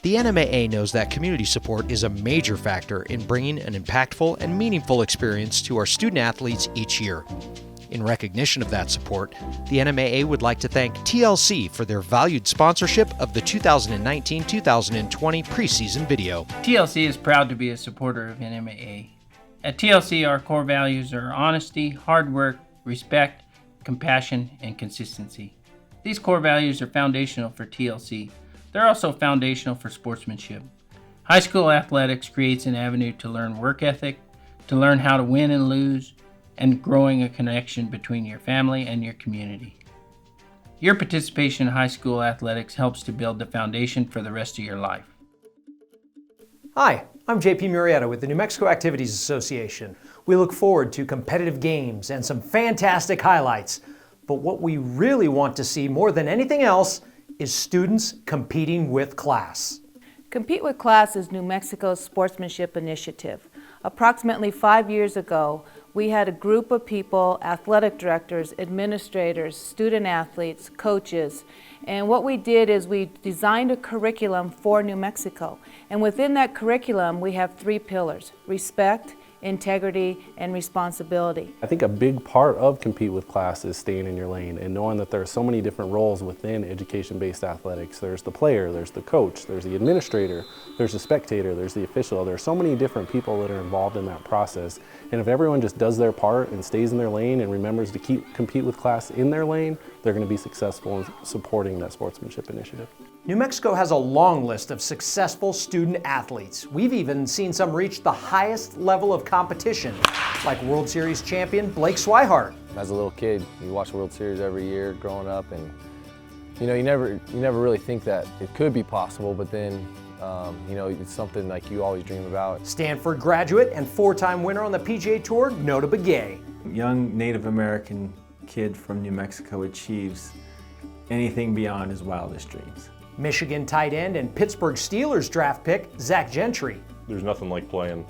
The NMAA knows that community support is a major factor in bringing an impactful and meaningful experience to our student athletes each year. In recognition of that support, the NMAA would like to thank TLC for their valued sponsorship of the 2019-2020 preseason video. TLC is proud to be a supporter of NMAA. At TLC, our core values are honesty, hard work, respect, compassion, and consistency. These core values are foundational for TLC. They're also foundational for sportsmanship. High school athletics creates an avenue to learn work ethic, to learn how to win and lose, and growing a connection between your family and your community. Your participation in high school athletics helps to build the foundation for the rest of your life. Hi, I'm JP Murrieta with the New Mexico Activities Association. We look forward to competitive games and some fantastic highlights. But what we really want to see more than anything else is students competing with class. Compete with Class is New Mexico's sportsmanship initiative. Approximately 5 years ago, we had a group of people, athletic directors, administrators, student athletes, coaches, and what we did is we designed a curriculum for New Mexico. And within that curriculum, we have 3 pillars: respect, integrity, and responsibility. I think a big part of Compete with Class is staying in your lane and knowing that there are so many different roles within education-based athletics. There's the player, there's the coach, there's the administrator, there's the spectator, there's the official. There are so many different people that are involved in that process. And if everyone just does their part and stays in their lane and remembers to keep Compete with Class in their lane, they're going to be successful in supporting that sportsmanship initiative. New Mexico has a long list of successful student athletes. We've even seen some reach the highest level of competition, like World Series champion Blake Swihart. As a little kid, you watch World Series every year growing up, and you never really think that it could be possible, but then it's something like you always dream about. Stanford graduate and 4-time winner on the PGA Tour, Nota Begay. Young Native American kid from New Mexico achieves anything beyond his wildest dreams. Michigan tight end and Pittsburgh Steelers draft pick, Zach Gentry. There's nothing like playing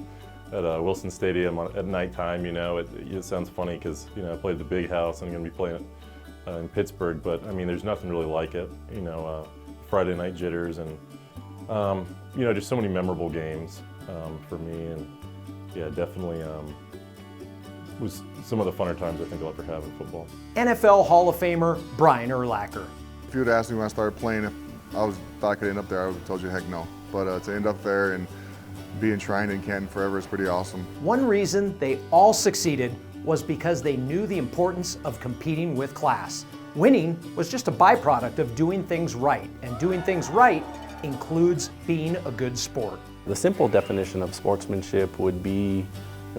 at Wilson Stadium at nighttime. It sounds funny because I played at the Big House and I'm going to be playing in Pittsburgh, but I mean, there's nothing really like it. Friday night jitters and just so many memorable games for me, and yeah, definitely was some of the funner times I think I'll ever have in football. NFL Hall of Famer Brian Urlacher. If you would asked me when I started playing if I thought I could end up there, I would have told you heck no. But to end up there and be enshrined in Canton forever is pretty awesome. One reason they all succeeded was because they knew the importance of competing with class. Winning was just a byproduct of doing things right, and doing things right includes being a good sport. The simple definition of sportsmanship would be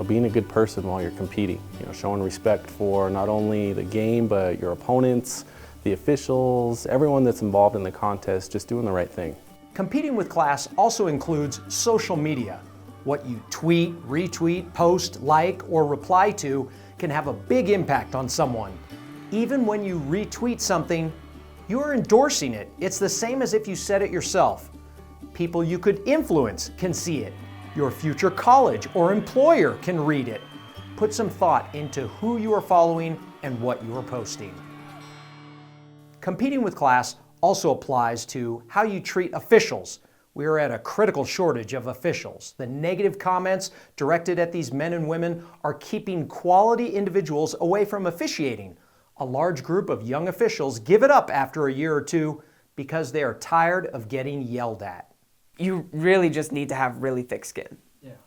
being a good person while you're competing. Showing respect for not only the game, but your opponents, the officials, everyone that's involved in the contest, just doing the right thing. Competing with class also includes social media. What you tweet, retweet, post, like, or reply to can have a big impact on someone. Even when you retweet something, you are endorsing it. It's the same as if you said it yourself. People you could influence can see it. Your future college or employer can read it. Put some thought into who you are following and what you are posting. Competing with class also applies to how you treat officials. We are at a critical shortage of officials. The negative comments directed at these men and women are keeping quality individuals away from officiating. A large group of young officials give it up after a year or two because they are tired of getting yelled at. You really just need to have really thick skin. Yeah.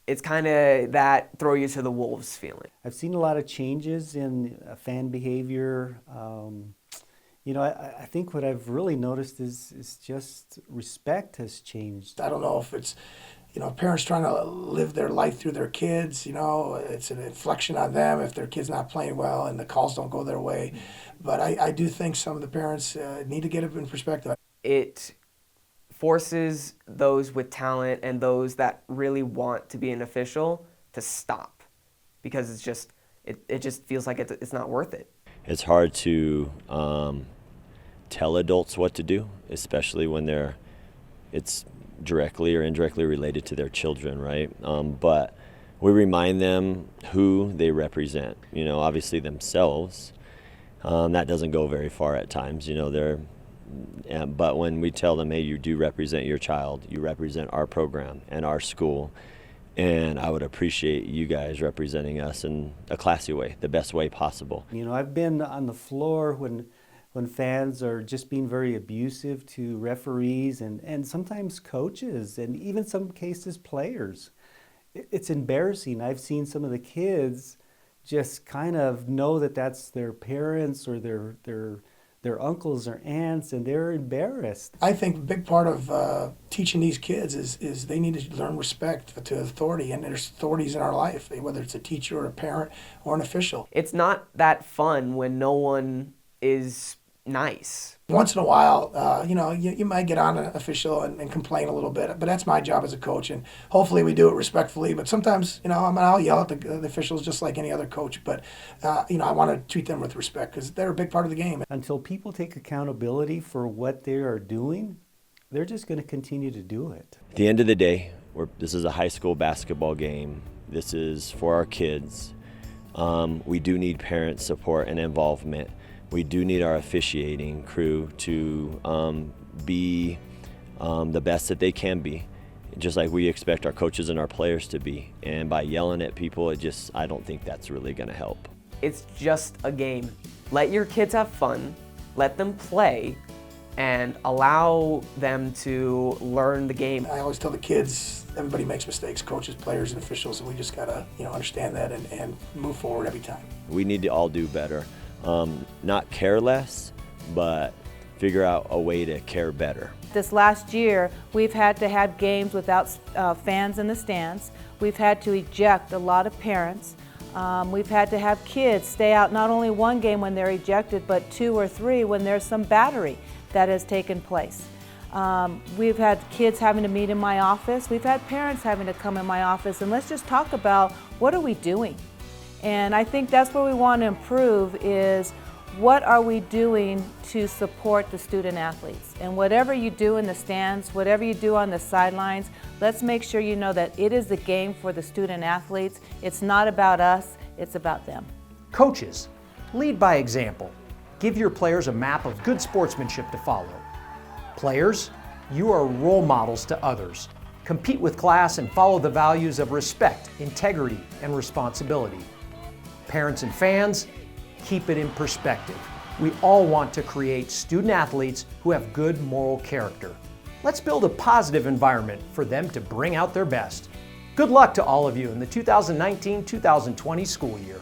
It's kind of that throw you to the wolves feeling. I've seen a lot of changes in fan behavior. I think what I've really noticed is just respect has changed. I don't know if it's, parents trying to live their life through their kids, it's an inflection on them if their kid's not playing well and the calls don't go their way. But I do think some of the parents need to get it in perspective. It forces those with talent and those that really want to be an official to stop, because it just feels like it's not worth it. It's hard to tell adults what to do, especially when it's directly or indirectly related to their children, right? But we remind them who they represent, obviously themselves. That doesn't go very far at times. But when we tell them, hey, you do represent your child, you represent our program and our school, and I would appreciate you guys representing us in a classy way, the best way possible. You know, I've been on the floor when fans are just being very abusive to referees and sometimes coaches and even some cases players. It's embarrassing. I've seen some of the kids just kind of know that that's their parents or their uncles or aunts, and they're embarrassed. I think a big part of teaching these kids is they need to learn respect to authority, and there's authorities in our life, whether it's a teacher or a parent or an official. It's not that fun when no one is nice. Once in a while, you might get on an official and complain a little bit, but that's my job as a coach, and hopefully we do it respectfully. But sometimes, I'll yell at the officials just like any other coach, but, I want to treat them with respect because they're a big part of the game. Until people take accountability for what they are doing, they're just going to continue to do it. At the end of the day, this is a high school basketball game. This is for our kids. We do need parent support and involvement. We do need our officiating crew to be the best that they can be, just like we expect our coaches and our players to be. And by yelling at people, I don't think that's really going to help. It's just a game. Let your kids have fun, let them play, and allow them to learn the game. I always tell the kids, everybody makes mistakes, coaches, players, and officials, and we just got to understand that and move forward every time. We need to all do better. Not care less, but figure out a way to care better. This last year, we've had to have games without fans in the stands. We've had to eject a lot of parents. We've had to have kids stay out not only one game when they're ejected, but 2 or 3 when there's some battery that has taken place. We've had kids having to meet in my office. We've had parents having to come in my office, and let's just talk about what are we doing? And I think that's where we want to improve is what are we doing to support the student athletes? And whatever you do in the stands, whatever you do on the sidelines, let's make sure you know that it is the game for the student athletes. It's not about us, it's about them. Coaches, lead by example. Give your players a map of good sportsmanship to follow. Players, you are role models to others. Compete with class and follow the values of respect, integrity, and responsibility. Parents and fans, keep it in perspective. We all want to create student athletes who have good moral character. Let's build a positive environment for them to bring out their best. Good luck to all of you in the 2019-2020 school year.